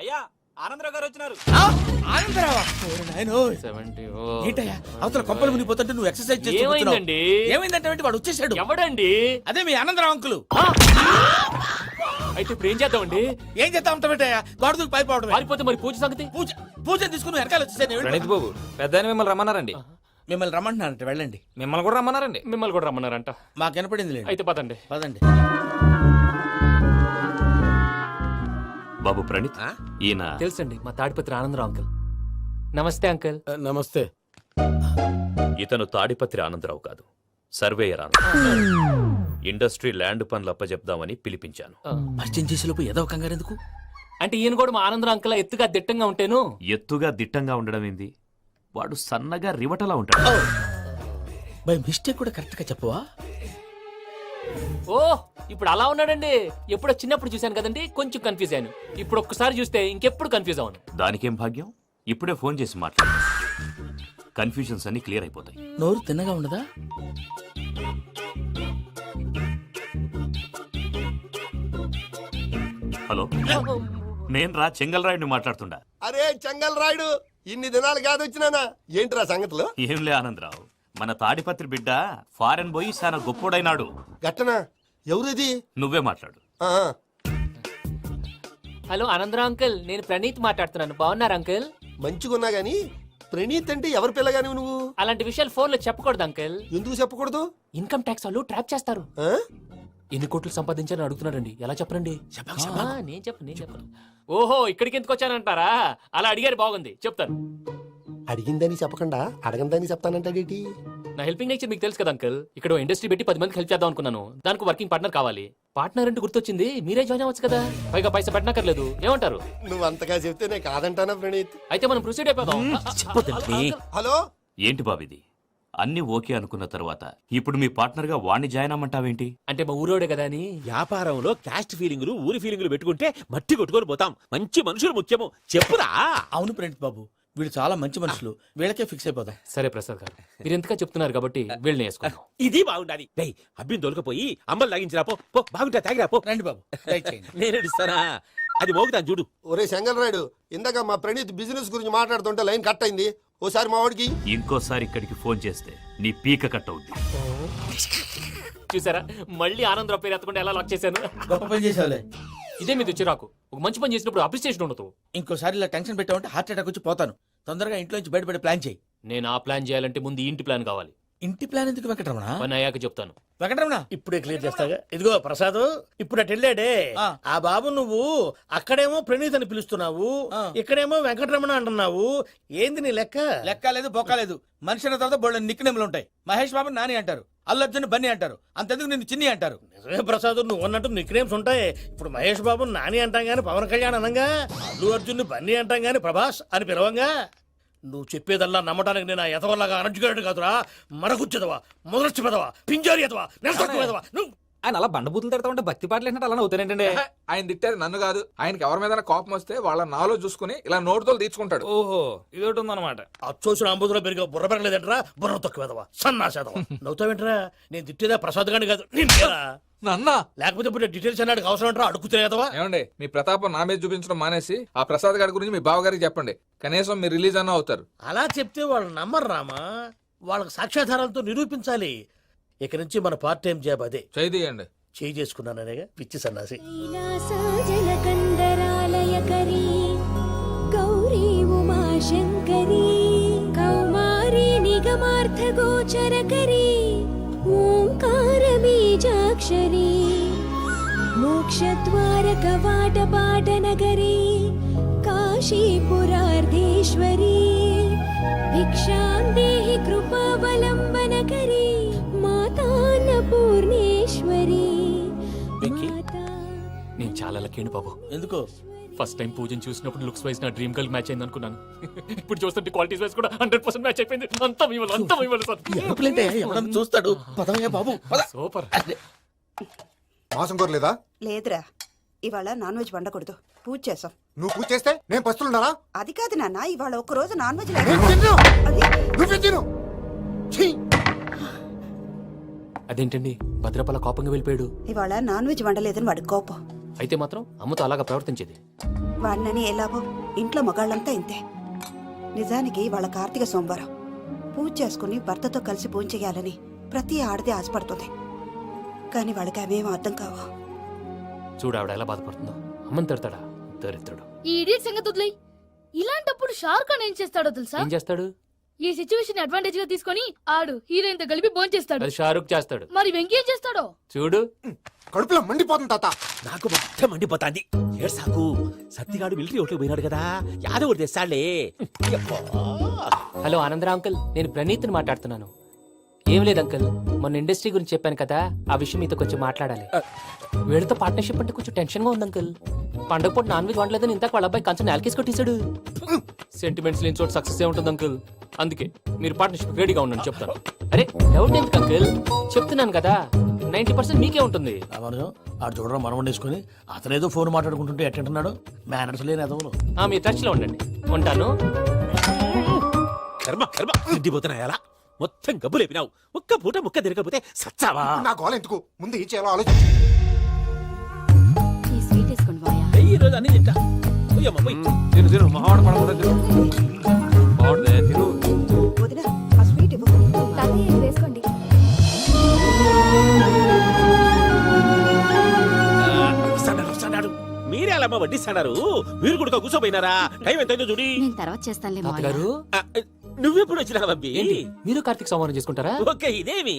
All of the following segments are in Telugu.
అయ్యా ఆనందరావు గారు వచ్చినారు. ఆనందరావా? ఏంటయ్యా అవతల కొంపలు మునిగిపోతుంటే నువ్వు ఎక్సర్సైజ్ చేస్తున్నావు. ఏమైందంటే వాడు వచ్చేసాడు. ఎవడండి? అదే మీ ఆనందరావు అంకులు. అయితే ఇప్పుడు ఏం చేద్దామండి? ఏం చేస్తా ఉంటావేటయ్యా? గొడవకు పైపోవడం. పారిపోతే మరి పూజ సంగతి? పూజ తీసుకుని వెనకాల వచ్చేసాను. ప్రణీత్ బాబు పెద్ద మిమ్మల్ని రమ్మన్నారండి. మిమ్మల్ని రమ్మంటున్నారంట, వెళ్ళండి. మిమ్మల్ని కూడా రమ్మన్నారండి. మిమ్మల్ని కూడా రమ్మన్నారంట. మాకు వినపడింది. అయితే పదండి. పదండి. బాబు ప్రణీత్, ఈయన తెలుసండి, మా తాడిపత్రి ఆనందరావు అంకుల్. నమస్తే అంకుల్. నమస్తే. ఇతను తాడిపత్రి ఆనందరావు కాదు, సర్వేయర్ ఆనందరావు. ఇండస్ట్రీ ల్యాండ్ పనులు అప్పచెప్దామని పిలిపించాను. పరిచయం చేసేలోపు ఏదో కంగారు ఎందుకు? అంటే ఈయన కూడా మా ఆనందరావు అంకుల్ ఎత్తుగా దిట్టంగా ఉంటేను. ఎత్తుగా దిట్టంగా ఉండడం ఏంది? వాడు సన్నగా రివటలా ఉంటాడు. బై మిస్టేక్ కూడా కరెక్ట్ గా చెప్పవా? ఓ ఇప్పుడు అలా ఉన్నాడండి. ఎప్పుడో చిన్నప్పుడు చూశాను కదండి, కొంచెం కన్ఫ్యూజ్ అయ్యాను. ఇప్పుడు ఒక్కసారి చూస్తే ఇంకెప్పుడు కన్ఫ్యూజ్ అవ్వను. దానికేం భాగ్యం, ఇప్పుడే ఫోన్ చేసి మాట్లాడు. కన్ఫ్యూజన్స్ అన్ని క్లియర్ అయిపోతాయి. నోరు తిన్నగా ఉండదా? హలో, నేను రా చెంగల్ రాయుడిని మాట్లాడుతుండా. అరే చెంగల్ రాయుడు, ఇన్ని దినాలు కాదు వచ్చినానా? ఏంట్రా సంగతులు? ఏంలే ఆనందరావు, మన తాడిపత్రి బిడ్డ ఫారెన్ పోయి చాలా గొప్పోడైనాడు. గట్టనా? ఎవరిది? నువ్వే మాట్లాడు. హలో ఆనందరావు అంకుల్, నేను ప్రణీత్ మాట్లాడుతున్నాను. బాగున్నారు అంకుల్? మంచిగున్నా గాని ప్రణీత్ అంటే ఎవరి పిల్లగాని నువ్వు? అలాంటి విషయాలు ఫోన్ లో చెప్పకూడదు అంకుల్. ఎందుకు చెప్పకూడదు? ఇన్కమ్ ట్యాక్స్ వాళ్ళు ట్రాప్ చేస్తారు. ఎన్ని కోట్లు సంపాదించాలని అడుగుతున్నారండి. ఎలా చెప్పరండి? నేను చెప్పను. ఓహో, ఇక్కడికి ఎందుకు వచ్చానంటారా? అలా అడిగారు, బాగుంది, చెప్తాను. అడిగిందని చెప్పకుండా అడగందని చెప్తానంటాడేటి? నా హెల్పింగ్ నేచర్ మీకు తెలుసు కదా అంకుల్. ఇక్కడ ఇండస్ట్రీ పెట్టి 10 మందికి హెల్ప్ చేద్దాం అనుకున్నాను. దానికి వర్కింగ్ పార్ట్నర్ కావాలి. పార్ట్నర్ అంటే గుర్తొచ్చింది, మీరే జాయిన్ అవ్వచ్చు కదా. పైగా పైసా పెట్టనక్కర్లేదు. ఏమంటారు? నువ్వు అంతగా చెప్తేనే కాదంటానా ప్రణీత్? అయితే మనం ప్రొసీడ్ అయిపోదాం. హలో, ఏంటి బాబిది? అన్ని ఓకే అనుకున్న తర్వాత ఇప్పుడు మీ పార్ట్నర్ గా వాణ్ణి జాయిన్ అమ్మంటావేంటి? అంటే మా ఊరోడే కదా అని. వ్యాపారంలో క్యాస్ట్ ఫీలింగులు, ఊరి ఫీలింగులు పెట్టుకుంటే మట్టి కొట్టుకొని పోతాం. మంచి మనుషులు ముఖ్యము. చెప్పురా. అవును ప్రణీత్ బాబు, వీళ్ళు చాలా మంచి మనుషులు. వీళ్ళకే ఫిక్స్ అయిపోదాం. సరే ప్రసాద్ గారు, మీరు ఎంతగా చెప్తున్నారు కాబట్టి వీళ్ళని వేసుకుందాం. ఇది బాగుండాలి. అబ్బిని దొలకపోయి అమ్మలు లాగించిరా పో. బాగుంటా తాగిరా పో. రండి బాబు, దయచేయండి. నేను ఇస్తానా? అది మోగుతాను చూడు. ఒరే చెంగల్ రాయుడు, ఇందాక మా ప్రణీత్ బిజినెస్ గురించి మాట్లాడుతుంటే లైన్ కట్ అయింది. ఓసారి మా వాడికి ఇంకోసారి ఇక్కడికి ఫోన్ చేస్తే నీ పీక కట్ అవుద్ది. చూసారా, మళ్ళీ ఆనందరావు పేరు ఎత్తకుండా ఎలా లాక్ చేశాను. గొప్ప పని చేసావులే. ఇదే మీద చిరాకు. ఒక మంచి పని చేసినప్పుడు అప్రిసియేషన్ ఉండదు. ఇంకోసారి ఇలా టెన్షన్ పెట్టామంటే హార్ట్ అటాక్ వచ్చి పోతాను. తొందరగా ఇంట్లో నుంచి బయటపడే ప్లాన్ చేయి. నేను ఆ ప్లాన్ చేయాలంటే ముందు ఈ ఇంటి ప్లాన్ కావాలి. ఇంటి ప్లాన్ ఎందుకు వెంకటరమణ? పని అయ్యాక చెప్తాను. వెంకటరమణ ఇప్పుడే క్లియర్ చేస్తాగా. ఇదిగో ప్రసాద్, ఇప్పుడు అటు వెళ్ళాడే ఆ బాబు, నువ్వు అక్కడేమో ప్రణీత్ అని పిలుస్తున్నావు, ఇక్కడేమో వెంకటరమణ అంటున్నావు. ఏంది నీ లెక్క? లెక్క లేదు, బొక్క లేదు. మనిషి అన్న తర్వాత బోళ్ళ నిక్నెములు ఉంటాయి. మహేష్ బాబు నాని అంటారు, అల్లు అర్జున్ బన్నీ అంటారు, అంతెందుకు నిన్ను చిన్ని అంటారు. నిజమే ప్రసాద్, నువ్వు అన్నట్టు నిక్నేమ్స్ ఉంటాయి. ఇప్పుడు మహేష్ బాబు నాని అంటాం గాని పవన్ కళ్యాణ్ అనంగా, అల్లు అర్జున్ బన్నీ అంటాం గాని ప్రభాస్ అని పిలవంగా. నువ్వు చెప్పేదల్లా నమ్మటానికి నేను ఎతవల్లాగా అనర్జుకేటెడ్ కాదురా. మరగుచ్చదవా, మొదలచ్చి పెదవా, పింజారి ఎదవా, నెలసొక్కుదవా. నువ్వు ఆయన అలా బండబూతులు తిడతా ఉంటే భక్తి పాటలు ఏంటంటే అలా అవుతానేంటండి. ఆయన తిట్టేది నన్ను కాదు, ఆయనకి ఎవరి మీద కోపం వస్తే వాళ్ళ నాలో చూసుకుని ఇలా నోటుతో తీర్చుకుంటాడు. ఓహో, ఇది ఒకటి ఉందన్నమాట. అచ్చోసిన అంబుధులో పెరిగా బుర్ర పెరగలేదంటరా. బుర్ర తొక్కువేదవా, సన్నాసేదవా. నవ్వుతావేంట్రా? నేను తిట్టేదా ప్రసాద్ గాని కాదు, నన్నా. లేకపోతే ఇప్పుడు డీటెయిల్స్ అన్నాడు అవసరం అంటారా? అడుగుతాయేదవా? ఏమండి, మీ ప్రతాపం నా మీద చూపించడం మానేసి ఆ ప్రసాద్ గారి గురించి మీ బావగారికి చెప్పండి. కనీసం మీరు రిలీజ్ అన్న అవుతారు. అలా చెప్తే వాళ్ళు నమ్మరు రామా. వాళ్ళకి సాక్ష్యాధారాలతో నిరూపించాలి. ఇక నుంచి మన పార్ట్ టైం జాబ్ అదే. చేయండి. చేయి చేసుకున్నాననేగా పిచ్చి సన్నాసి. కైలాసజలకందరాలయకరీ గౌరీ ఉమాశంకరీ కౌమారీ నిగమార్థగోచరకరీ ఓంకార బీజాక్షరీ మోక్షద్వారకవాటపాటనగరీ కాశీపురార్ధేశ్వరీ భిక్షాం దేహి కృపావలంబనకరీ మాతాన్నపూర్ణేశ్వరీ. నేను చాలా లక్కీని బాబు. ఎందుకో? ఫస్ట్ టైం పూజను చూసినప్పుడు లుక్స్ వైజ్ నా డ్రీమ్ గర్ల్ మ్యాచ్ అయింది అనుకున్నాను. ఇప్పుడు చూస్తుంటే క్వాలిటీస్ వైజ్ కూడా 100% మ్యాచ్ అయిపోయింది. అంతా ఇవ్వాలి సార్. ఎవడన్నా చూస్తాడు. పదవయ్యా బాబు, సూపర్. మాసం కోరలేదా? లేదురా, ఇవాళ నాన్ వెజ్ వండకూడదు. పూజ చేసాం. నువ్వు పూజ చేస్తే నేను పస్తులున్నారా? అది కాదు నాన్న, ఇవాళ ఒక రోజు నాన్ వెజ్ అదేంటండి, భద్రపల కోపంగా వెళ్ళిపోయాడు. ఇవాళ నాన్ వెజ్ వండలేదని వాడి కోపం. అయితే మాత్రం అమ్మతో అలాగా ప్రవర్తించేది. వాడినని ఎలాగో ఇంట్లో మగాళ్ళంతా ఇంతే. నిజానికి వాళ్ళ కార్తీక సోమవారం పూజ చేసుకుని భర్తతో కలిసి పూజ చేయాలని ప్రతి ఆడది ఆశపడుతుంది. కానీ వాళ్ళకి అవేం అర్థం కావు. చూడు ఆవిడ ఎలా బాధపడుతుందో. అమ్మని తిడతాడా దరిద్రుడు. ఈ ఇడియట్ సంగతి వదిలేయ్. ఇలాంటప్పుడు షారుఖ్ ఖాన్ ఏం చేస్తాడో తెలుసా? ఏం చేస్తాడు? ఈ సిచ్యువేషన్ అడ్వాంటేజ్ గా తీసుకొని ఆడు హీరోయిన్ తో కలిపి బోన్ చేస్తాడు. అది షారుఖ్ చేస్తాడు. మరి వెంకీ ఏం చేస్తాడో చూడు. కడుపులో మండిపోతుంది తాత. నాకు మొత్తం మండిపోతాంది. ఏడ్సాకు, సత్తిగాడు మిలిటరీ ఓట్లు పోయినాడు కదా, యాదవ్ ఒకటి తెస్తాడులే. యబ్బా. హలో ఆనందరా అంకుల్, నేను ప్రణీత్ని మాట్లాడుతున్నాను. ఏం లేదు అంకుల్, మొన్న ఇండస్ట్రీ గురించి చెప్పాను కదా, ఆ విషయం మీతో కొంచెం మాట్లాడాలి. వీళ్ళతో పార్ట్నర్షిప్ అంటే కొంచెం టెన్షన్ గా ఉంది అంకుల్. పండగ పూట నాన్ వెజ్ వండలేదని ఇంతకు వాళ్ళ అబ్బాయి కంచెం నేలకేసి కొట్టేశాడు. సెంటిమెంట్స్ లేని చోట సక్సెస్ ఏ ఉంటుంది అంకుల్. అందుకే మీరు పార్ట్నర్షిప్ రెడీగా ఉండండి చెప్తాను. అరే డౌట్ ఎందుకు అంకుల్, చెప్తున్నాను కదా 90% మీకే ఉంటుంది. రామానుజం ఆడు చూడడం మనం వండేసుకుని అతనేదో ఫోన్ మాట్లాడుకుంటుంటే ఎట్టంటున్నాడు. మేనర్స్ లేని అదవులు. మీరు టచ్ లో ఉండండి. ఉంటాను. కర్మ కర్మ తిండిపోతున్నాయి అలా మొత్తం గబ్బు లేపినావు. ఒక్క పూట ముక్క తిరగకపోతే సచ్చావా? నా గోల ఎందుకు, ముందు ఏం చేయాలో ఆలోచించు. ఈ స్వీట్ వేసుకోండి మాయా. ఈ రోజు అన్ని తింటా. పోయమ్మ, పోయ్. వదిన ఆ స్వీట్ ఇవ్వు. వేసుకోండి. వస్తాడు. మీరే అలా వడ్డిస్తాడారు. మీరు కూడా కూర్చోపోయినారా? టైం ఎంతైందో చూడి. నేను తర్వాత చేస్తానులే మాయా. తాతగారు ఆ, నువ్వెప్పుడు వచ్చినా బంబి? ఏంటి మీరు కార్తీక్ సంహారం చేసుకుంటారా? ఓకే, ఇదేమి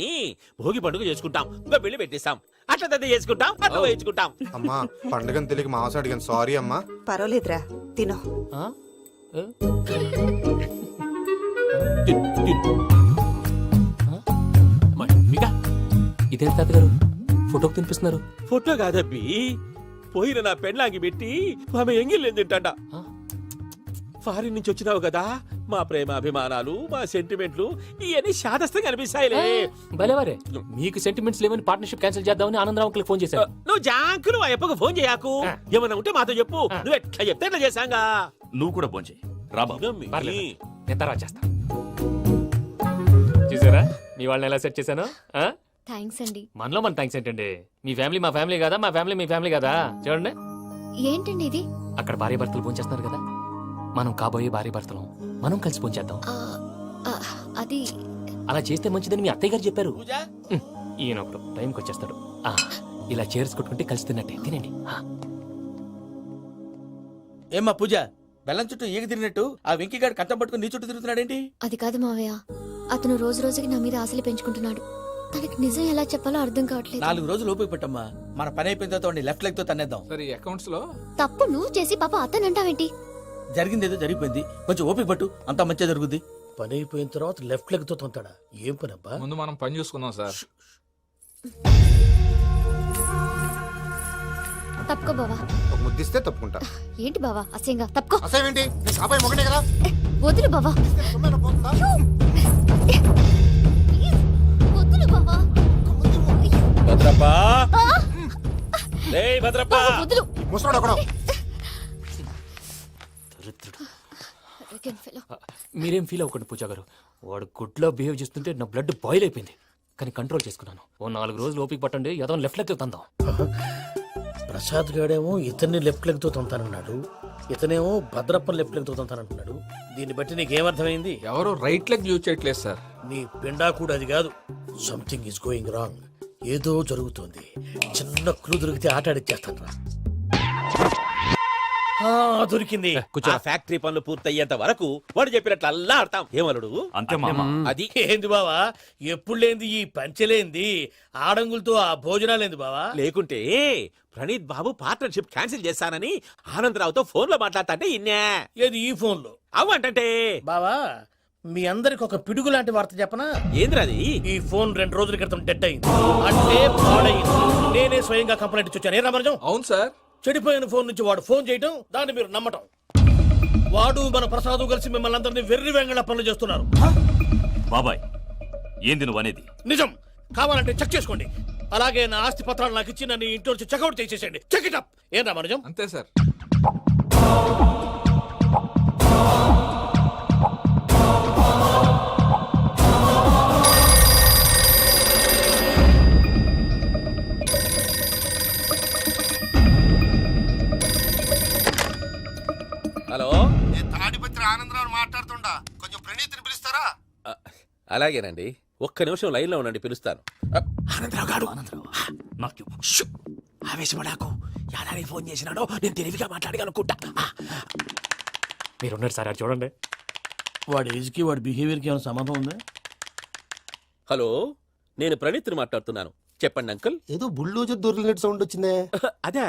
భోగి పండుగ చేసుకుంటాం, ఇంకా పెళ్లి పెట్టేస్తాం, అట్లా దద్ద చేసుకుంటాం, అట్లా వేయించుకుంటాం. అమ్మా పండుగని తెలియక మాంసం అడిగాను, సారీ అమ్మా. పర్వాలేదురా, తినో. ఆ? ఏ? మీకా ఇదేంటి తాతగారు ఫోటోకి తినిపిస్తున్నారు? ఫోటో కాదబ్బి, పోయిన నా పెళ్ళాంగి పెట్టి ఆమె ఎంగిల్లేం తింటాడ. ఆ? ఫారిన్ నుంచి వచ్చినావు కదా, మా ప్రేమ అభిమానాలు, మా సెంటిమెంట్లు ఇవన్నీ శాదస్తంగా అనిపిస్తాయిలే. భలేవారే, మీకు సెంటిమెంట్స్ లేవని పార్ట్నర్షిప్ క్యాన్సిల్ చేద్దామని ఆనందరావు అంకుల్ ఫోన్ చేశారు. నువ్వు జాంకులు ఆ అప్పకు ఫోన్ చేయకు. ఏమన్నా ఉంటే మాతో చెప్పు. నువ్వు ఎట్లా చెప్తే ఎట్లా చేశాంగా. నువ్వు కూడా భోంచేయి. రా బాబు. ఇదమ్మి. పర్లేదు, నేను తర్వాత చేస్తా. చూసారా మీ వాళ్ళని ఎలా సెట్ చేశాను? ఆ? థ్యాంక్స్ అండి. మనలో మన థ్యాంక్స్ ఏంటండి? మీ ఫ్యామిలీ మా ఫ్యామిలీ కదా, మా ఫ్యామిలీ మీ ఫ్యామిలీ కదా. చూడండి, ఏంటండి ఇది? అక్కడ భార్య భర్తలు ఫోన్ చేస్తున్నారు కదా, మనం కాబోయే భార్య భర్తలు మనం కలిసి ఫోన్ చేద్దాం. అది అలా చేస్తే మంచిదని మీ అత్తయ్య గారు చెప్పారు. పూజ ఈయన ఒకడు టైంకి వచ్చేస్తాడు. ఇలా చేర్స్ కొట్టుకుంటే కలిసి తిన్నట్టే. తినండి. ఏమ్మా పూజ, బెల్లం చుట్టూ ఈగ తిరిగినట్టు ఆ వెంకీగాడు కట్టం పట్టుకుని నీ చుట్టూ తిరుగుతున్నాడేంటి? అది కాదు మావయ్య, అతను రోజు రోజుకి నా మీద ఆశలు పెంచుకుంటున్నాడు. తనకి నిజం ఎలా చెప్పాలో అర్థం కావట్లేదు. 4 రోజులు ఓపిక పట్టమ్మా, మన పని అయిపోయిన తర్వాత లెఫ్ట్ లెగ్ తో తన్నేద్దాం. సరే అకౌంట్స్ లో తప్పు నువ్వు చేసి పాప అతను అంటావేంటి? జరిగిందేదో జరిగిపోయింది, కొంచెం ఓపిక పట్టు, అంతా మంచిగా జరుగుద్ది. పని అయిపోయిన తర్వాత లెఫ్ట్ లెగ్ తో తొంతాడా? ఏం పని అబ్బా? ముందు మనం పని చూసుకుందాం సార్. తప్పుకో బావా. ఒక ముద్దిస్తే తప్పుకుంటా. ఏంటి బావా అసహ్యంగా? తప్పుకో. అసేమేంటి, నీ కాబోయే మొగనే కదా. వదులు బావా. సుమ్మేనా పోతుందా? వదులు బావా. భద్రప్ప, రేయ్ భద్రప్ప. బావా, వదులు. ముసరాడు ఒకడు. దరిద్రుడు. Arrogant fellow. మీరేం ఫీల్ అవ్వకండి పూజా గారు. వాడు గుడ్లో బిహేవ్ చేస్తుంటే నా బ్లడ్ బాయిల్ అయిపోయింది. కానీ కంట్రోల్ చేసుకున్నాను. ఓ 4 రోజులు ఓపిక పట్టండి, ఏదో లెఫ్ట్ లెగ్ తందాం. ప్రసాద్ గాడేమో ఇతన్ని లెఫ్ట్ లెగ్ తో తొంతానన్నాడు, ఇతనేమో భద్రప్పని లెఫ్ట్ లెగ్ తో తొంతానంటున్నాడు. దీన్ని బట్టి నీకేమర్థమైంది? ఎవరు రైట్ లెగ్ యూజ్ చేయట్లేదు సార్. నీ పిండా కూడా అది కాదు. Something is going wrong. ఏదో జరుగుతోంది. చిన్న క్లూ దొరికితే ఆట ఆడిచ్చేస్తాను రా. దొరికింది. ఆ ఫ్యాక్టరీ పనులు పూర్తయ్యేంత వరకు వాడు చెప్పినట్లు అల్లా ఆడతాం. ఏమలుడు అంతే మామ. అది ఏంది బావా, ఎప్పుడు లేంది ఈ పంచలేంది, ఆడంగులతో ఆ భోజనాలేంది బావా? లేకుంటే ప్రణీత్ బాబు పార్ట్నర్షిప్ క్యాన్సిల్ చేస్తానని ఆనందరావుతో ఫోన్ లో మాట్లాడతాంటే ఇన్నే. ఏది ఈ ఫోన్ లో? అవ్వంటే బావా, మీ అందరికి ఒక పిడుగు లాంటి వార్త చెప్పనా? ఏంద్రది? ఈ ఫోన్ 2 రోజుల క్రితం డెడ్ అయింది, అంటే పాడైంది. నేనే స్వయంగా కంప్లైంట్ ఇచ్చి వచ్చాను. ఏ రామరాజం? అవును సార్. చెడిపోయిన ఫోన్ నుంచి వాడు ఫోన్ చేయటం, దాన్ని మీరు నమ్మటం. వాడు మన ప్రసాదు కలిసి మిమ్మల్ని అందరినీ వెర్రి వెంగళ పనులు చేస్తున్నారు. బాబాయ్, ఏంది నువ్వు అనేది? నిజం. కావాలంటే చెక్ చేసుకోండి. అలాగే నా ఆస్తి పత్రాలు నాకు ఇచ్చి నన్ను ఇంట్లో నుంచి చెక్అౌట్ చేసేసండి. Check it up. ఏం రామరాజం? అంతే సార్. హలో నేను తాడిపత్రి ఆనందరావు మాట్లాడుతుండా, కొంచెం ప్రణీతిని పిలుస్తారా? అలాగేనండి, ఒక్క నిమిషం లైన్ లో ఉండండి, పిలుస్తాను. ఆనందరావు గాడు నాకు ఆవేశపడాకు. యాదానికి ఫోన్ చేసినాడో నేను తెలివిగా మాట్లాడగలనుకుంటా. మీరున్నారు సార్, అది చూడండి. వాడి ఏజ్కి వాడి బిహేవియర్కి ఏమైనా సంబంధం ఉందా? హలో, నేను ప్రణీత్ని మాట్లాడుతున్నాను. చెప్పండి అంకుల్. ఏదో బుల్డోజర్ దొరికినట్టు సౌండ్ వచ్చిందే. అదే,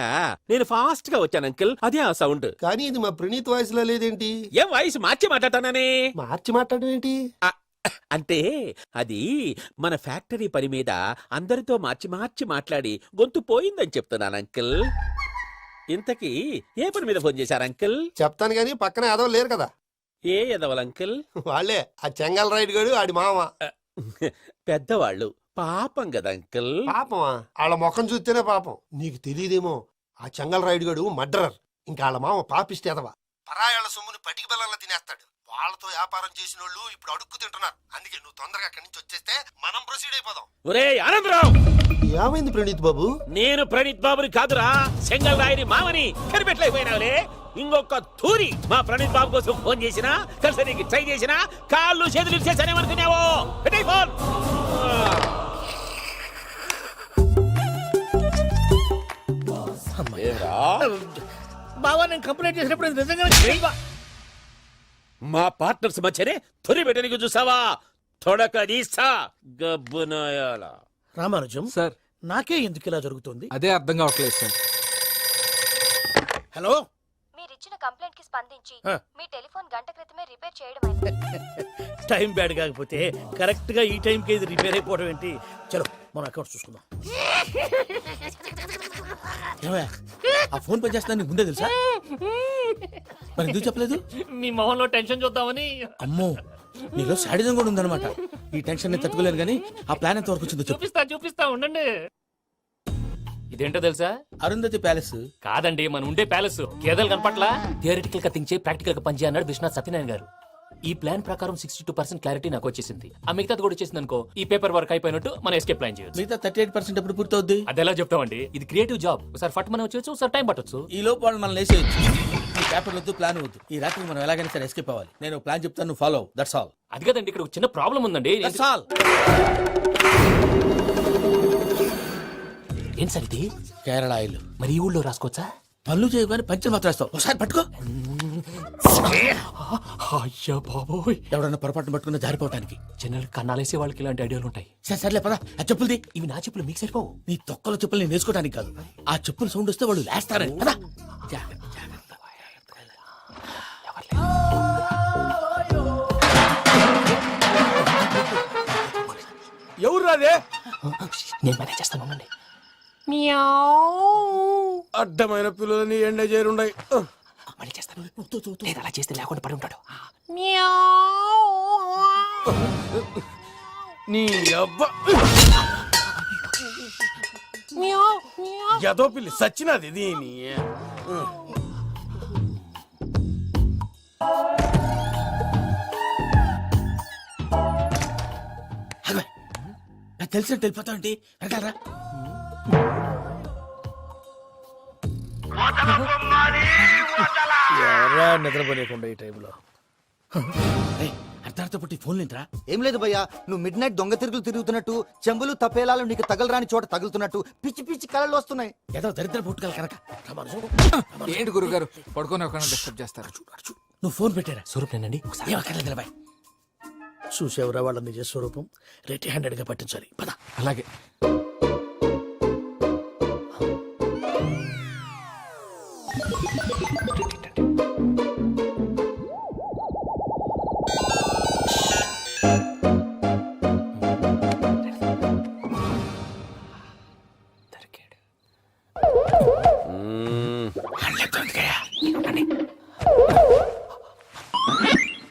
నేను ఫాస్ట్ గా వచ్చాను అంకుల్, అదే ఆ సౌండ్. కానీ ఇది మా ప్రణీత్ వాయిస్ లో లేదేంటి? ఏం వాయిస్ మార్చి మాట్లాడతానని? మార్చి మాట్లాడడం ఏంటి? అంటే అది మన ఫ్యాక్టరీ పని మీద అందరితో మార్చి మార్చి మాట్లాడి గొంతు పోయిందని చెప్తున్నాను అంకుల్. ఇంతకీ ఏ పని మీద ఫోన్ చేశారు అంకుల్? చెప్తాను గానీ పక్కన ఏదో లేరు కదా. ఏ ఎదవల్ అంకుల్? వాళ్ళే ఆ చెంగల్ రైడ్ గడు ఆడి మామ. పెద్దవాళ్ళు, పాపం కదా అంకుల్. పాపమా? వాళ్ళ ముఖం చూస్తేనే పాపం. నీకు తెలియదేమో, ఆ చెంగల్ రైడ్ గడు మర్డరర్. ఇంకా వాళ్ళ మామ పాపిస్తే ఎదవా. పరాయాళ్ళ సొమ్ముని పటికి బెల్లంలో తినేస్తాడు. వాళ్ళతో వ్యాపారం చేసిన వాళ్ళు ఇప్పుడు అడుక్కు తింటున్నారు. అందుకే నువ్వు తొందరగా అక్కడి నుంచి వచ్చేస్తే మనం ప్రొసీడ్ అయిపోదాం. ఒరే ఆనందరావు, ఏమైంది ప్రణీత్ బాబు? నేను ప్రణీత్ బాబుని కాదురా, సెంగల్ రాయని మామని. కనిపెట్టలేకపోయినావులే. ఇంకొక తూరి మా ప్రణీత్ బాబు కోసం ఫోన్ చేసినా, కలిసి నీకు ట్రై చేసినా కాళ్ళు చేతులు చేశానేమనుకున్నావో. పెట్టేయ్ ఫోన్. బావా, నేను కంప్లైంట్ చేసినప్పుడు ఇది నిజంగా మా పార్ట్నర్స్ మధ్యనే తొలి పెట్టడానికి చూసావా? తొడక తీస్తా గబ్బునాయాల. రామానుజం సార్, నాకే ఎందుకు ఇలా జరుగుతుంది? అదే అర్థం కావట్లేదు సార్. హలో, మీరిచ్చిన కంప్లైంట్ కి స్పందించి ఆ. మీ టెలిఫోన్ గంట క్రితమే రిపేర్ చేయడం టైం బ్యాడ్ కాకపోతే కరెక్ట్ గా ఈ టైంకి ఇది రిపేర్ అయిపోవడం ఏంటి? చలో మన అకౌంట్ చూసుకుందాం. ఏమయ్య, ఆ ఫోన్ పని చేస్తున్నా నీకు ముందే తెలుసా? మరి ఎందుకు చెప్పలేదు? మీ మొహంలో టెన్షన్ చూద్దామని. అమ్మో, నీలో శాడిజం కూడా ఉందన్నమాట. ఈ టెన్షన్ నేను తట్టుకోలేను కానీ ఆ ప్లాన్ ఎంత వరకు వచ్చిందో చెప్పు. చూపిస్తా ఉండండి. ఇదేంటో తెలుసా? అరుంధతి ప్యాలెస్. కాదండి, మన ఉండే ప్యాలెస్. గేదెలు కనపట్లా? థియరిటికల్ గా థింక్ చేయి, ప్రాక్టికల్ గా పనిచేయ అన్నాడు విశ్వనాథ్ సత్యనారాయణ గారు. ఈ ప్లాన్ ప్రకారం 62% క్లారిటీ నాకు వచ్చేసింది. ఆ మిగతాది కూడా వచ్చేసింది అనుకో, ఈ పేపర్ వర్క్ అయిపోయినట్టు మనం ఎస్కేప్ ప్లాన్ చేయొచ్చు. మిగతా 38% ఎప్పుడు పూర్తవుద్ది? అది ఎలా చెప్తామండి? ఇది క్రియేటివ్ జాబ్. ఒకసారి ఫట్ మనం వచ్చేయచ్చు, ఒకసారి టైం పట్టొచ్చు. ఈ లోపు వాళ్ళు మనం లేసేయచ్చు. ఈ పేపర్ వద్దు, ప్లాన్ వద్దు. ఈ రాత్రి మనం ఎలాగైనా సరే ఎస్కేప్ అవ్వాలి. నేను ప్లాన్ చెప్తాను, నువ్వు ఫాలో. That's all. అది కదండి, ఇక్కడ ఒక చిన్న ప్రాబ్లం ఉందండి. That's all. ఏం సార్ ఇది? కేరళ ఆయిల్. మరి ఈ ఊళ్ళో రాసుకోవచ్చా? పనులు చేయగానే పంచర్ మాత్రం వేస్తావు. ఒకసారి పట్టుకో. అయ్యా బాబోయ్, ఎవడన్నా పొరపాటున పట్టుకున్న జారిపోవటానికి. జనరల్ కన్నాలేసే వాళ్ళకి ఇలాంటి ఐడియాలు ఉంటాయి. సర్లే పదా, ఆ చెప్పులది. ఇవి నా చెప్పులు, మీకు సరిపోవు. నీ తొక్కల చెప్పులు నేను వేసుకోవడానికి కాదు, ఆ చెప్పులు సౌండ్ వస్తే వాళ్ళు లేస్తారని. పదా. ఎవరు రాదే? నేను మేనేజ్ చేస్తాను, ఉండండి. అడ్డమైన పిల్లలని ఎండ చేరుండయి. మళ్ళీ చేస్తాను. లేదు, అలా చేస్తే లేకుండా పడి ఉంటాడు. నీ అబ్బా ఎదో పిల్లి సచ్చినది దీని. తెలిసినట్టు వెళ్ళిపోతావు ఏంటి? వెనకాలరా. ఎవరా నిద్రపోలేకుండా ఈ టైంలో? అర్ధార్థ పుట్టి ఫోన్ లేంట్రా. ఏం లేదు భయ్యా, నువ్వు మిడ్ నైట్ దొంగ తిరుగులు తిరుగుతున్నట్టు, చెంబులు తపేలాలు నీకు తగలరాని చోట తగులుతున్నట్టు పిచ్చి పిచ్చి కళలు వస్తున్నాయి. ఏదో దరిద్ర పుట్టుకల కనుక. ఏంటి గురుగారు పడుకొని ఒక డిస్టర్బ్ చేస్తారు? నువ్వు ఫోన్ పెట్టారా? స్వరూప్ నేనండి. ఒకసారి ఏం అక్కర్లేదు నిలబాయ్. చూసేవరా వాళ్ళ నిజ స్వరూపం. రెట్టి హ్యాండెడ్ గా పట్టించాలి. పద. అలాగే.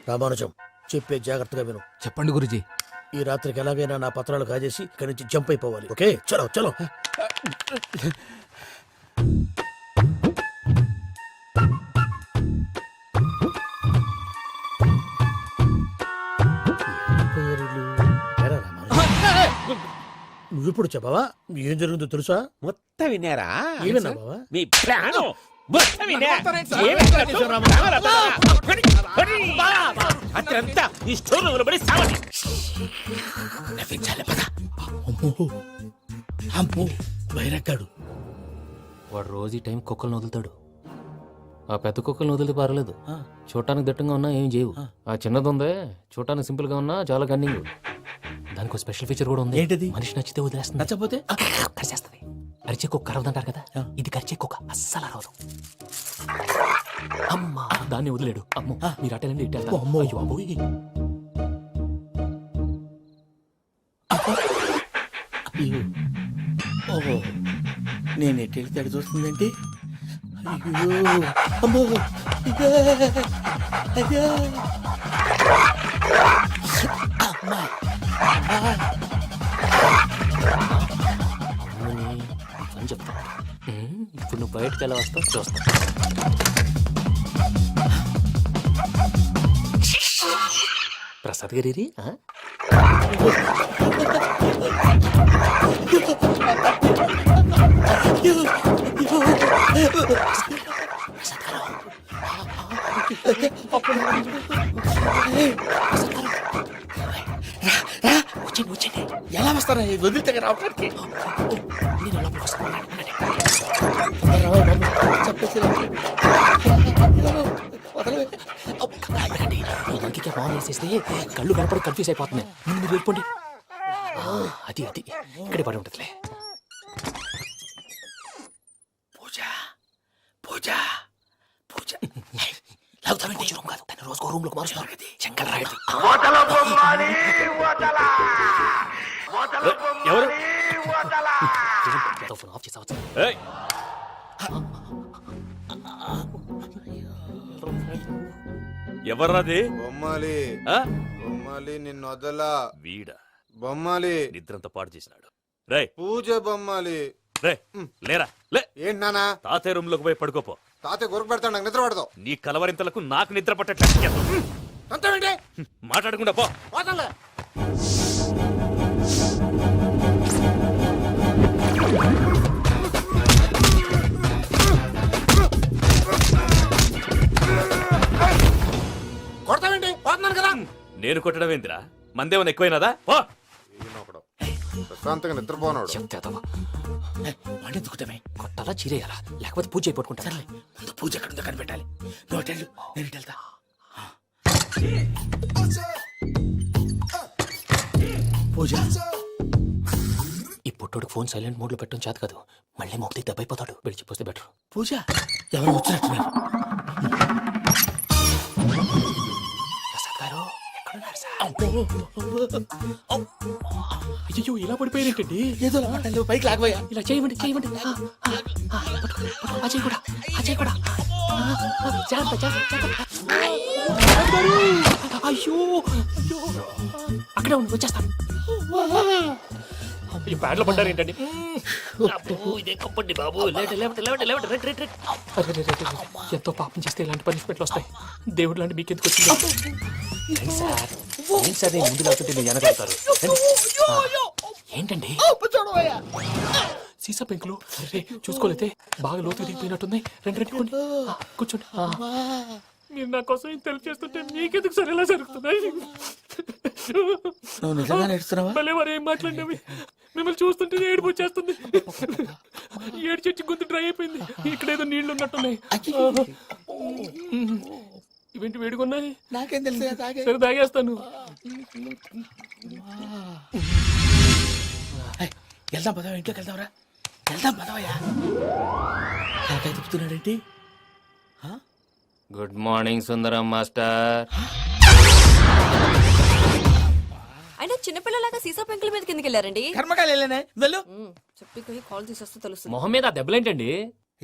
రామానుజం, చెప్పే జాగ్రత్తగా విను. చెప్పండి గురుజీ. ఈ రాత్రికి ఎలాగైనా నా పత్రాలు కాజేసి ఇక్కడి నుంచి జంప్ అయిపోవాలి. ఓకే, చలో చలో. నువ్వు ఇప్పుడు చెప్పవా ఏం జరిగిందో తెలుసా? మొత్తం విన్నారా? ఏమన్నా బావా? మీ ప్లాన్ అత్రంతా ఈ స్టోర్ రూమ్ లో పడి సావండి. నవ్వించాలి పద. అమ్మో అమ్మో బైరక్కాడు. వాడు రోజు ఈ టైం కుక్కలను వదులుతాడు. ఆ పెద్ద కుక్కలను వదిలితే పర్లేదు, చూడటానికి దట్టంగా ఉన్నా ఏం చేయవు. ఆ చిన్నది ఉందే చూడటానికి సింపుల్ గా ఉన్నా చాలా గన్నింగ్. దానికి స్పెషల్ ఫీచర్ కూడా ఉంది. ఏంటది? మనిషి నచ్చితే వదిలేస్తుంది, నచ్చపోతే కరిచేస్తుంది. అరిచే కుక్క అరవదంటారు కదా, ఇది కరిచే కుక్క అస్సలు అరవదు. అమ్మా దాన్ని వదిలేడు. అమ్మో మీరు అటెండి ఇటు వెళ్తారు. అమ్మో. అయ్యో బాబోయ్. ఓహో నేను ఎటు వెళ్తే అటు చూస్తుందంటే అయ్యో అమ్మో అయ్యో అయ్యో అమ్మా అమ్మని అని చెప్తా. ఇప్పుడు నువ్వు బయటకు ఎలా వస్తావు చూస్తా. ప్రసాద్ గారి వచ్చండి. ఎలా వస్తారా వదిలితే రావడానికి నేను లోపలికి వస్తాను. ఈ లంకికి బాగా వేసేస్తే కళ్ళు కనపడి కన్ఫ్యూజ్ అయిపోతున్నాయి. ముందు మీరు వెళ్ళిపోండి. అది ఇక్కడే పడి ఉంటుందిలే. పూజ పూజ పూజ లాగుతామంటే రూమ్ కాదు, తను రోజుకో రూమ్ లోకి మారుస్తున్నారు కదా. శంకర్ రాయుడు ఎవరు? ఫోన్ ఆఫ్ చేసావచ్చు. ఏయ్, ఎవర్రాది? బొమ్మాలి ఆ? బొమ్మాలి నిన్ను వదలా. వీడా బొమ్మాలి నిద్రంతా పాడు చేసినాడు. రేయ్ పూజ బొమ్మాలి. రే లేరా లే. ఏంటి నానా తాతయ్య రూమ్ లోకి పోయి పడుకోపో. తాతయ్య గొరకు పెడతాడు నాకు నిద్ర పడతావు. నీ కలవరింతలకు నాకు నిద్ర పట్టట్లేదు. అంతేంటి మాట్లాడకుండా పో. పోతాలే. కొడతావేంటి పోతున్నాను కదా. నేను కొట్టడం ఏందిరా? మందేమన్నా ఎక్కువైనదా? పో. ప్రశాంతంగా నిద్రపోనాడు. వండెత్తుకుంటామే కొట్టాలా చీరేయాలా లేకపోతే పూజ అయిపోట్టుకుంటా. సర్లే ముందు పూజ ఎక్కడ ఉందో కనిపెట్టాలి. నువ్వు అటు వెళ్ళు, నేను ఇటు వెళ్తా. పూజ ఈ పుట్టోడు ఫోన్ సైలెంట్ మోడ్ లో పెట్టడం చేత కాదు. మళ్ళీ మొక్కి దెబ్బైపోతాడు. విడిచిపోతే బెటర్. పూజ ఎవరు వచ్చినట్టున్నారు. ప్రసాద్ గారు ఎక్కడున్నారు సార్? అయ్యో ఇలా పడిపోయినట్టండి. ఏదో మాట్లాడలేవు, పైకి లాగబోయా. ఇలా చేయమండి. అజయ్ కూడా జాగ్రత్త. అయ్యో అక్కడే ఉండి వచ్చేస్తాను. ఈ బ్యాడ్లో పడ్డారు ఏంటండి? ఇదే కప్పండి బాబు. ఎంతో పాపం చేస్తే ఇలాంటి పనిష్మెంట్లు వస్తాయి. దేవుడు లాంటి మీకెందుకు వచ్చింది? సార్ నేను ముందు లేకపోతే మీరు వెనకాడతారు. ఏంటండి సీసా పెంకులు చూసుకోలేతే బాగా లోతు దిగిపోయినట్టున్నాయి. రండి కూర్చోండి. మీరు నా కోసం ఇంత హెల్ప్ చేస్తుంటే మీకెందుకు సరే ఎలా జరుగుతున్నాయి? నువ్వు నిజంగా నేర్చుతున్నావా? మళ్ళీ మరి ఏం మాట్లాడినవి? మిమ్మల్ని చూస్తుంటే ఏడుపు వచ్చేస్తుంది. ఏడు చెట్టు గొంతు డ్రై అయిపోయింది. ఇక్కడ ఏదో నీళ్లు ఉన్నట్టున్నాయి. ఇవేంటి వేడుకున్నాయి? నాకేం తెలుసు. సరే తాగేస్తాను. వెళ్దాం పదవా, ఇంట్లోకి వెళ్దాంరా. వెళ్దాం పదవయ్యా. నాకై చెప్తున్నాడేంటి? గుడ్ మార్నింగ్ సుందరం మాస్టర్. అయినా చిన్నపిల్లలాగా సీసా పెంకుల మీద కిందకి వెళ్ళారండి. కర్మకాయలు వెళ్ళానే వెళ్ళు. చెప్పి కాల్ తీసేస్తే తెలుస్తుంది. మొహం మీద ఆ దెబ్బలేంటండి?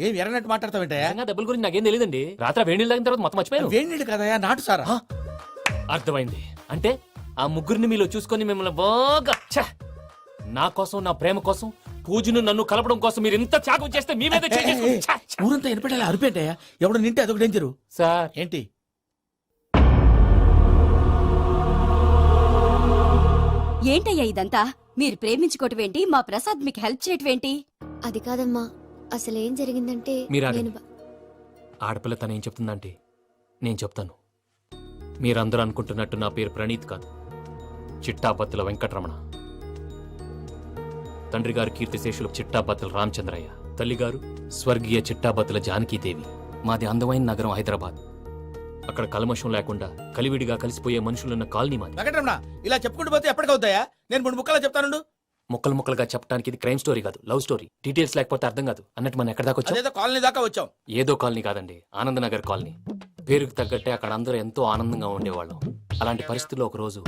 ఏం ఎర్రనట్టు మాట్లాడతావేంటయ్యా? నిజంగా దెబ్బల గురించి నాకేం తెలియదండి. రాత్రి వేడి నీళ్ళు తాగిన తర్వాత మొత్తం మర్చిపోయాను. వేడి నీళ్ళు కదయా, నాటు సారా. అర్థమైంది. అంటే ఆ ముగ్గురిని మీలో చూసుకొని మిమ్మల్ని బాగా నా కోసం, నా ప్రేమ కోసం, పూజను నన్ను కలపడం కోసం మీరు ఇంత త్యాగం చేస్తే మీ మీద ఊరంతా వినపడేలా అరిపేంటయ్యా. ఎవడు నింటే అదొక డేంజరు. సార్ ఏంటి ఏంటయ్యా ఇదంతా? మీరు ప్రేమించుకోవటం ఏంటి? మా ప్రసాద్ మీకు హెల్ప్ చేయటం ఏంటి? అది కాదమ్మా, అసలు ఏం జరిగిందంటే మీరు ఆగండి. నేను ఆడపిల్ల తనేం చెప్తుందంటే నేను చెప్తాను. మీరందరూ అనుకుంటున్నట్టు నా పేరు ప్రణీత్ కాదు, చిట్టాపత్తుల వెంకటరమణ. తండ్రి గారు కీర్తిశేషులు చిట్టాపత్తుల రామచంద్రయ్య, తల్లిగారు స్వర్గీయ చిట్టాపత్తుల జానకీదేవి. మాది అందమైన నగరం హైదరాబాద్. అక్కడ కల్మషం లేకుండా కలివిడిగా కలిసిపోయే మనుషులున్న కాలనీ మాది. వెంకటరమణ ఇలా చెప్పుకుంటూ పోతే ఎప్పటికవుతాయా? నేను 3 ముక్కలా చెప్తాను. ముక్కలు ముక్కలుగా చెప్పడానికి ఇది క్రైమ్ స్టోరీ కాదు, లవ్ స్టోరీ. డీటెయిల్స్ లేకపోతే అర్థం కాదు. అన్నట్టు మనం ఎక్కడ దాకా వచ్చాం? అదేదో కాలనీ దాకా వచ్చాం. ఏదో కాలనీ కాదండి, ఆనందనగర్ కాలనీ. పేరుకు తగ్గట్టే అక్కడ అందరూ ఎంతో ఆనందంగా ఉండేవాళ్ళం. అలాంటి పరిస్థితుల్లో ఒక రోజు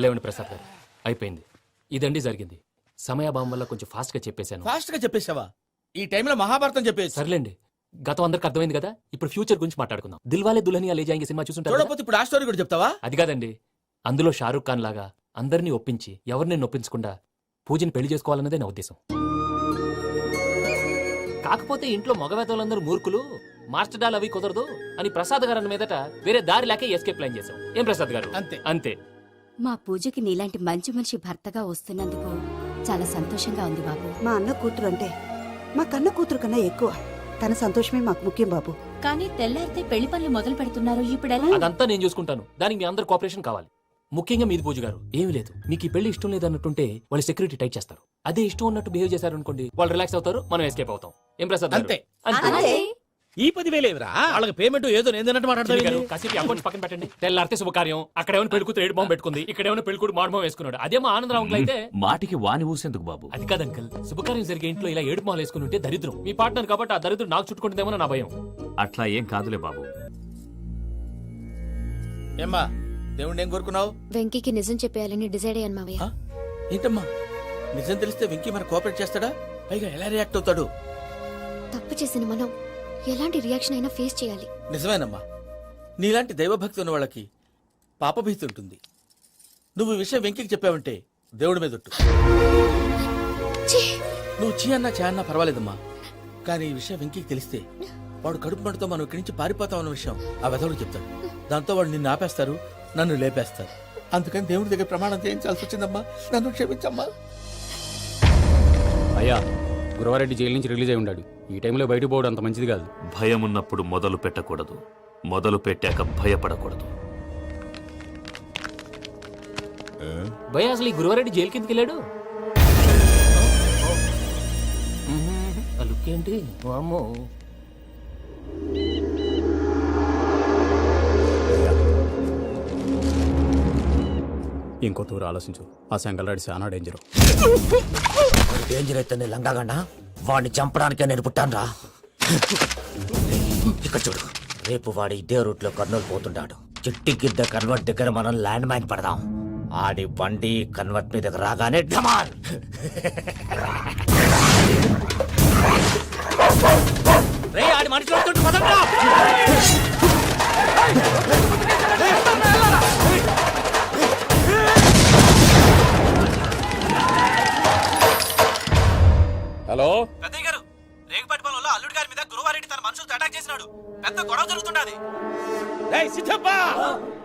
లేవండి ప్రసాద్ గారు, అయిపోయింది. ఇదండి జరిగింది. సమయాభావం వల్ల కొంచెం ఫాస్ట్ గా చెప్పేశాను. ఫాస్ట్ గా చెప్పేసావా? ఈ టైంలో మహాభారతం చెప్పేసి. సర్లేండి, గతం అందరికి అర్థమైంది కదా. ఇప్పుడు ఫ్యూచర్ గురించి మాట్లాడుకుందాం. దిల్వాలే దుల్హనియా లే జాయేంగే సినిమా చూసుంటారు కదా? చూడకపోతే ఇప్పుడు ఆ స్టోరీ కూడా చెప్తావా? అది కాదండి, అందులో షారూఖ్ ఖాన్ లాగా అందరినీ ఒప్పించి ఎవరిని నొప్పించకుండా పూజని పెళ్లి చేసుకోవాలన్నదే నా ఉద్దేశం. కాకపోతే ఇంట్లో మగవేతలందరూ మూర్ఖులు, మాస్టర్ డాల్ అవి కుదరదు అని ప్రసాద్ గారు అన్న మీదట వేరే దారి లేక ఎస్కేప్ ప్లాన్ చేశాం. ఏం ప్రసాద్ గారు? అంతే అంతే. మా పూజకి నీలాంటి మంచి మనిషి భర్తగా వస్తున్నందుకు చాలా సంతోషంగా ఉంది బాబు. మా అన్న కూతురు అంటే మా కన్న కూతురు కన్నా ఎక్కువ. తన సంతోషమే మాకు ముఖ్యం బాబు. కానీ తెల్లారితే పెళ్లి పనులు మొదలు పెడుతున్నారు, ఇప్పుడు అదంతా నేను చూసుకుంటాను. దానికి మీ అందరు కోఆపరేషన్ కావాలి. ముఖ్యంగా మీది పూజ గారు. ఏమీ లేదు, మీకు ఈ పెళ్లి ఇష్టం లేదన్నట్టుంటే వాళ్ళు సెక్యూరిటీ టైట్ చేస్తారు. అదే ఇష్టం ఉన్నట్టు బిహేవ్ చేశారు అనుకోండి, వాళ్ళు రిలాక్స్ అవుతారు, మనం ఎస్కేప్ అవుతాం. ఏం ప్రసాద్ గారు? అంతే. అంతే. ఈ 10,000 ఏమిరా? వాళ్ళకి పేమెంట్ ఏదో నేందన్నట్టు చిన్ని గారు, మాట్లాడతాను. కాసేపు అకౌంట్స్ పక్కన పెట్టండి. తెల్లారితే శుభకార్యం. అక్కడ ఏమైనా పెళ్ళికూతురు ఏడు బాంబు పెట్టుకుంది, ఇక్కడ ఏమైనా పెళ్ళికూడు మాడుమో వేసుకున్నాడు. అదేమో ఆనందరావు అంకుల్ అయితే మాటికి వాని ఊసేందుకు బాబు? అది కాదు అంకుల్, శుభకార్యం జరిగే ఇంట్లో ఇలా ఏడు మాలు వేసుకుని ఉంటే దరిద్రం. మీ పార్ట్నర్ కాబట్టి ఆ దరిద్రం నాకు చుట్టుకుంటుందేమో నా భయం. అట్లా ఏం కాదులే బాబు. ఏమ్మా, దేవుణ్ణి ఏం కోరుకున్నావు? వెంకీకి నిజం చెప్పేయాలని డిసైడ్ అయ్యాను మావయ్య. ఏంటమ్మా, నిజం తెలిస్తే వెంకీ మన కోఆపరేట్ చేస్తాడా? పైగా ఎలా రియాక్ట్ అవుతాడు? తప్పు చేసిన మనం ఎలాంటి రియాక్షన్ అయినా ఫేస్ చేయాలి. నిజమేనమ్మా, నీలాంటి దైవభక్తి ఉన్న వాళ్ళకి పాపభీతి ఉంటుంది. నువ్వు ఈ విషయం వెంకీకి చెప్పావంటే దేవుడి మీద ఒట్టు. ఛీ! నువ్వు చీ అన్నా చా అన్నా పర్వాలేదమ్మా, కానీ ఈ విషయం వెంకీకి తెలిస్తే వాడు కడుపు మంటతో మనం ఇక్కడి నుంచి పారిపోతాం అన్న విషయం ఆ వెధవుడు చెప్తాడు. దాంతో వాడు నిన్ను ఆపేస్తారు, నన్ను లేపేస్తారు. అందుకని దేవుడి దగ్గర ప్రమాణం చేయించాల్సి వచ్చిందమ్మా. నన్ను క్షమించమ్మా. అయ్యా, గురవారెడ్డి జైలు నుంచి రిలీజ్ అయి ఉన్నాడు. ఈ టైంలో బయటకు పోవడం అంత మంచిది కాదు. భయం ఉన్నప్పుడు మొదలు పెట్టకూడదు, మొదలు పెట్టాక భయపడకూడదు. భయ అసలు ఈ గురువారెడ్డి జైలు కిందకి వెళ్ళాడు. ఆ లుక్ ఏంటి? వామ్మో. ఇంకో తూరు ఆలోచించు. ఆ సెంగల్రాడి చాలా డేంజర్. డేంజర్ అయితే లంగాగండా వాడిని చంపడానికే నేను పుట్టాను రా. ఇక్కడ చూడు, రేపు వాడు ఇదే రూట్ లో కర్నూలు పోతుంటాడు. చిట్టి గిద్ద కన్వర్ట్ దగ్గర మనం ల్యాండ్ మైన్ పడదాం. ఆడి బండి కన్వర్ట్ మీద రాగానే ఢమాల్. రే ఆడి మనుషులు వస్తుంటే పదండ్రా. హలో పెద్దయ్య గారు, రేగుపాటి పొలంలో అల్లుడి గారి మీద గురువారెడ్డి తన మనుషులతో అటాక్ చేసినాడు. పెద్ద గొడవ జరుగుతున్నది. సిద్ధప్ప,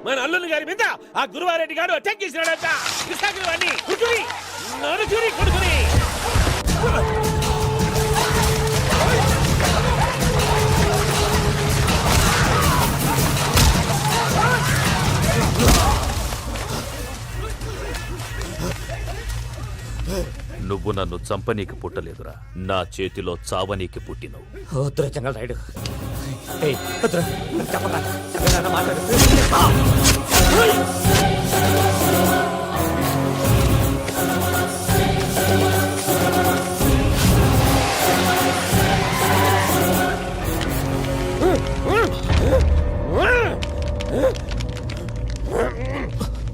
మన అల్లుని గారి మీద ఆ గురువారెడ్డి గారు అటాక్ చేసినాడట. కృష్ణాగిరి వాడిని కుడుకుని నరుచుని కొడుకుని. నువ్వు నన్ను చంపనీకి పుట్టలేదురా, నా చేతిలో చావనీకి పుట్టినవు. వద్దురా చెంగల్ రైడ్.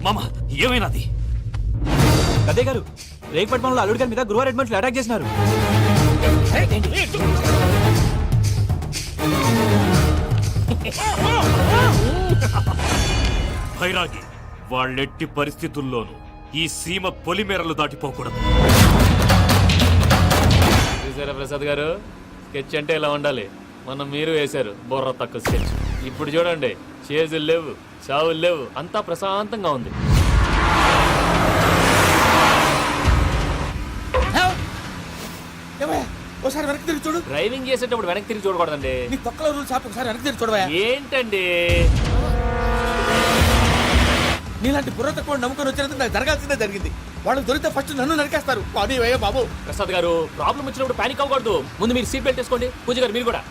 మామ, ఏమైనాది? అదే గారు, రేగుపాటి పొలంలో అల్లుడి గారి మీద గురువారెడ్డి మనుషులు అటాక్ చేసినారు. భైరాగి, వాళ్ళెట్టి పరిస్థితుల్లోనూ ఈ సీమ పొలిమేరలు దాటిపోకూడదు. చూసారా ప్రసాద్ గారు, స్కెచ్ అంటే ఇలా ఉండాలి. మొన్న మీరు వేశారు బుర్ర తక్కువ స్కెచ్. ఇప్పుడు చూడండి, చేజులు లేవు, చావులు లేవు, అంతా ప్రశాంతంగా ఉంది. ఏమయ్యా, ఒకసారి వెనక్కి తిరిగి చూడు. డ్రైవింగ్ చేసేటప్పుడు వెనక్కి తిరిగి చూడకూడదండి. నీ తొక్కలో రూల్స్ ఆపు, ఒకసారి వెనక్కి తిరిగి చూడవా. ఏంటండి నీలాంటి బుర్ర తక్కువ నమ్ముకొని వచ్చినందుకు నాకు జరగాల్సిందే జరిగింది. వాళ్ళు దొరికితే ఫస్ట్ నన్ను నరికేస్తారు. పానీ వయ్యా బాబు. ప్రసాద్ గారు, ప్రాబ్లం వచ్చినప్పుడు పానిక్ అవ్వకూడదు. ముందు మీరు సీట్ బెల్ట్ వేసుకోండి. పూజ గారు మీరు కూడా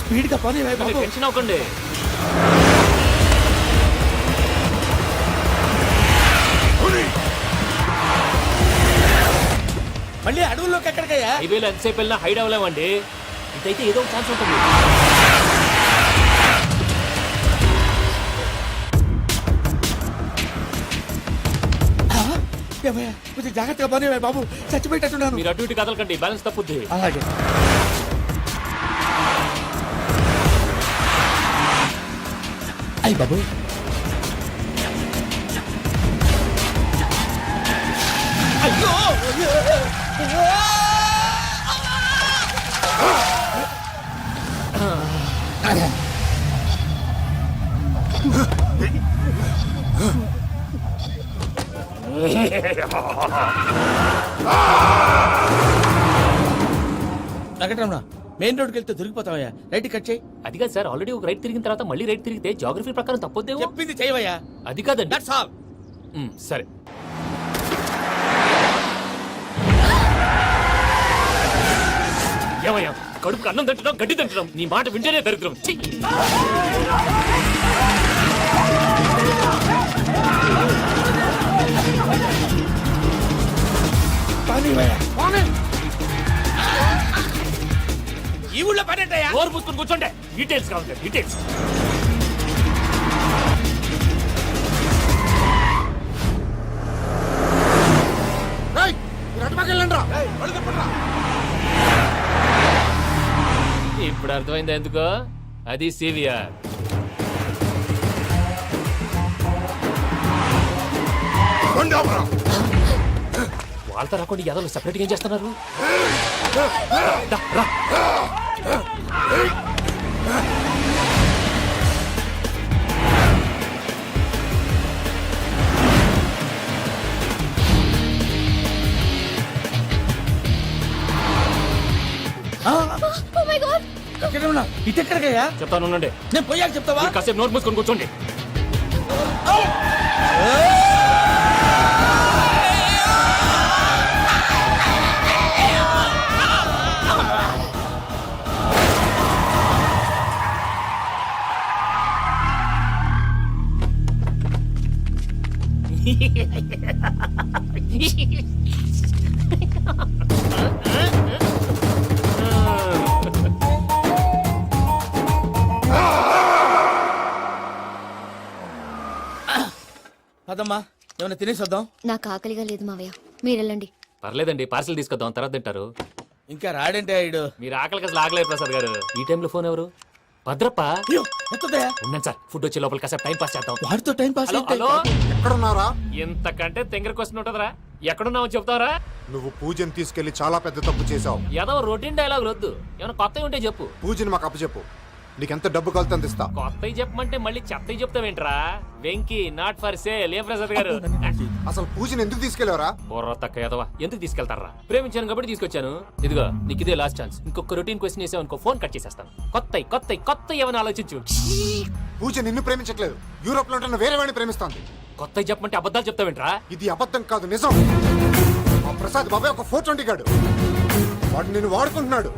స్పీడ్ గా పానీ వయ్యా బాబు. టెన్షన్ అవ్వకండి. మళ్ళీ అడవుల్లోకి ఎక్కడికయ్యా? హైవేలో ఎంతసేపు వెళ్ళినా హైడ్ అవ్వలేమండి. ఇదైతే ఏదో ఒక ఛాన్స్ ఉంటుంది. ఏమయ్యా, కొంచెం జాగ్రత్తగా పానీ వయ్యా బాబు, చచ్చిపోయేటట్టున్నాను. మీరు అటు ఇటు కదలకండి, బ్యాలెన్స్ తప్పుద్ది. అలాగే. అయ్యి బాబు, అయ్యో! వెంకటరమణ, మెయిన్ రోడ్కి వెళ్తే దొరికిపోతావయ్యా. రైట్ కట్ చేయి. అది కాదు సార్, ఆల్రెడీ ఒక రైట్ తిరిగిన తర్వాత మళ్ళీ రైట్ తిరిగితే జాగ్రఫీ ప్రకారం తప్పొద్దేమో. చెప్పింది చేయవయ్యా. అది కాదండి. That's all. సరే. ఏమయ్యా, కడుపుకు అన్నం తింటున్నాం, గడ్డి తింటున్నాం, నీ మాట వింటేనే దరిద్రం. ఛీ! పానీ వయ్యా, పానీ. ఈ ఊళ్ళో పని ఏంటయ్యా? నోరు పూసుకొని కూర్చోండి. డీటెయిల్స్ కావాలి, డీటెయిల్స్. ఇప్పుడు అర్థమైందా ఎందుకో? అది సివిఆర్. వాళ్ళతో రాకుండా యాదవ్ సెపరేట్ ఏం చేస్తున్నారు? రా. ఇటు ఎక్కడికయ్యా? చెప్తాను ఉండండి. నేను పోయాక చెప్తావా? కాసేపు నోట్ మూసుకొని కూర్చోండి. అదమ్మా, ఏమైనా తినేసి వద్దాం. నాకు ఆకలిగా లేదు మావయ్య, మీరు వెళ్ళండి. పర్లేదండి, పార్సల్ తీసుకొద్దాం, తర్వాత తింటారు. ఇంకా రాడంటే ఆయుడు. మీరు ఆకలికి అసలు ఆగలేదు ప్రసాద్ గారు. ఈ టైంలో ఫోన్ ఎవరు? భద్రప్ప. ఉన్నాను సార్, ఫుడ్ వచ్చే లోపల కాసేపు టైం పాస్ చేద్దాం. వాడితో టైం పాస్. హలో, ఎక్కడున్నారా? ఇంతకంటే తెంగర క్వశ్చన్ ఉంటుందిరా. ఎక్కడున్నావో చెప్తావరా? నువ్వు పూజని తీసుకెళ్లి చాలా పెద్ద తప్పు చేశావు. ఏదో రొటీన్ డైలాగ్ వద్దు, ఏమైనా కొత్తవి ఉంటే చెప్పు. పూజని మాకు అప్పచెప్పు, నీకెంత డబ్బు కలితే అంత ఇస్తా. కొత్తవి చెప్పమంటే మళ్ళీ చెత్తవి చెప్తావేంట్రా? Venky not for sale. ఏం ప్రసాద్ గారు? అసలు పూజని ఎందుకు తీసుకెళ్లేవరా? బుర్ర తక్క ఎదవా, ఎందుకు తీసుకెళ్తారా? ప్రేమించాను కాబట్టి తీసుకొచ్చాను. ఇదిగో నీకు ఇదే లాస్ట్ ఛాన్స్. ఇంకొక రొటీన్ క్వశ్చన్ చేసావు అనుకో, ఫోన్ కట్ చేసేస్తాను. కొత్త ఏమైనా ఆలోచించు. పూజ నిన్ను ప్రేమించట్లేదు, యూరోప్ లో ఉంటున్న వేరే వాడిని ప్రేమిస్తాంది. కొత్తవి చెప్పమంటే అబద్ధాలు చెప్తావేంట్రా? ఇది అబద్ధం కాదు, నిజం. ఆ ప్రసాద్ బాబాయ్ ఒక 420 గాడు, వాడు నిన్ను వాడుకుంటున్నాడు.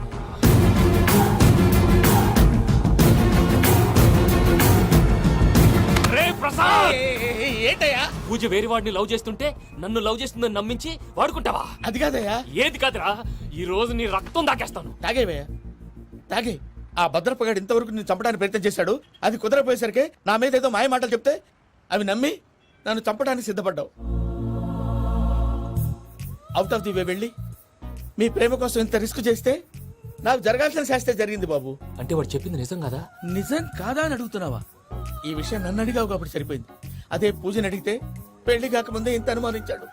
ఏంటయ్యా? పూజ వేరే వాడిని లవ్ చేస్తుంటే నన్ను లవ్ చేస్తుందని నమ్మించి వాడుకుంటావా? అది కాదయ్యా. ఏది కాదురా, ఈ రోజు నీ రక్తం దాకేస్తాను. తాగేవయ్యా, తాగే. ఆ భద్రపగాడు ఇంతవరకు నేను చంపడానికి ప్రయత్నం చేశాడు. అది కుదరపోయేసరికి నా మీద ఏదో మాయ మాటలు చెప్తే అవి నమ్మి నన్ను చంపడానికి సిద్ధపడ్డావు. అవుట్ ఆఫ్ ది వే వెళ్ళి మీ ప్రేమ కోసం ఇంత రిస్క్ చేస్తే నాకు జరగాల్సిన శాస్త్రే జరిగింది బాబు. అంటే వాడు చెప్పింది నిజం కదా? నిజం కాదా అని అడుగుతున్నావా? ఈ విషయం నన్ను అడిగావు కాబట్టి సరిపోయింది. అదే పూజని అడిగితే పెళ్లి కాకముందే ఇంత అనుమానించాడు,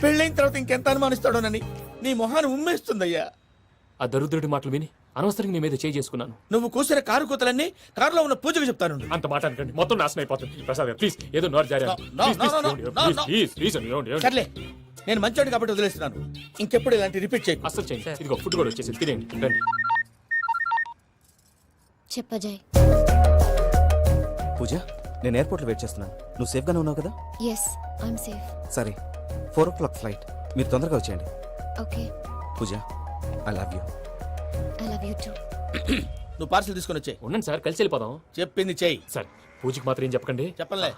పెళ్ళైన తర్వాత ఇంకెంత అనుమానిస్తాడోనని నీ మొహాన్ని ఉమ్మేస్తుందయ్యా. ఆ దరిద్రుడి మాటలు విని అనవసరంగా మీ మీద చేయి చేసుకున్నాను. నువ్వు కూసిన కారు కూతలన్నీ కారులో ఉన్న పూజకు చెప్తాను. అంత మాట అనకండి, మొత్తం నాశనం అయిపోతుంది. ప్రసాద్ గారు ప్లీజ్ ఏదో నోరు జారీ సర్లే, నేను మంచోడి కాబట్టి వదిలేస్తున్నాను. ఇంకెప్పుడు ఇలాంటి రిపీట్ చేయకు. అసలు చేయండి. ఇదిగో ఫుడ్ కూడా వచ్చేసి తినేయండి, రండి. చెప్పజాయ్. పూజ, నేను ఎయిర్పోర్ట్లో వెయిట్ చేస్తున్నాను. నువ్వు సేఫ్గానే ఉన్నావు కదా? Yes, I'm safe. సరే, 4 o'clock ఫ్లైట్. మీరు తొందరగా వచ్చేయండి. Okay. Pooja, I love you. I love you too. నువ్వు పార్సల్ తీసుకొని వచ్చే. ఉండండి సార్, కలిసి వెళ్ళిపోదాం. చెప్పింది చెయ్యి. సార్ పూజకి మాత్రం ఏం చెప్పకండి. చెప్పలే.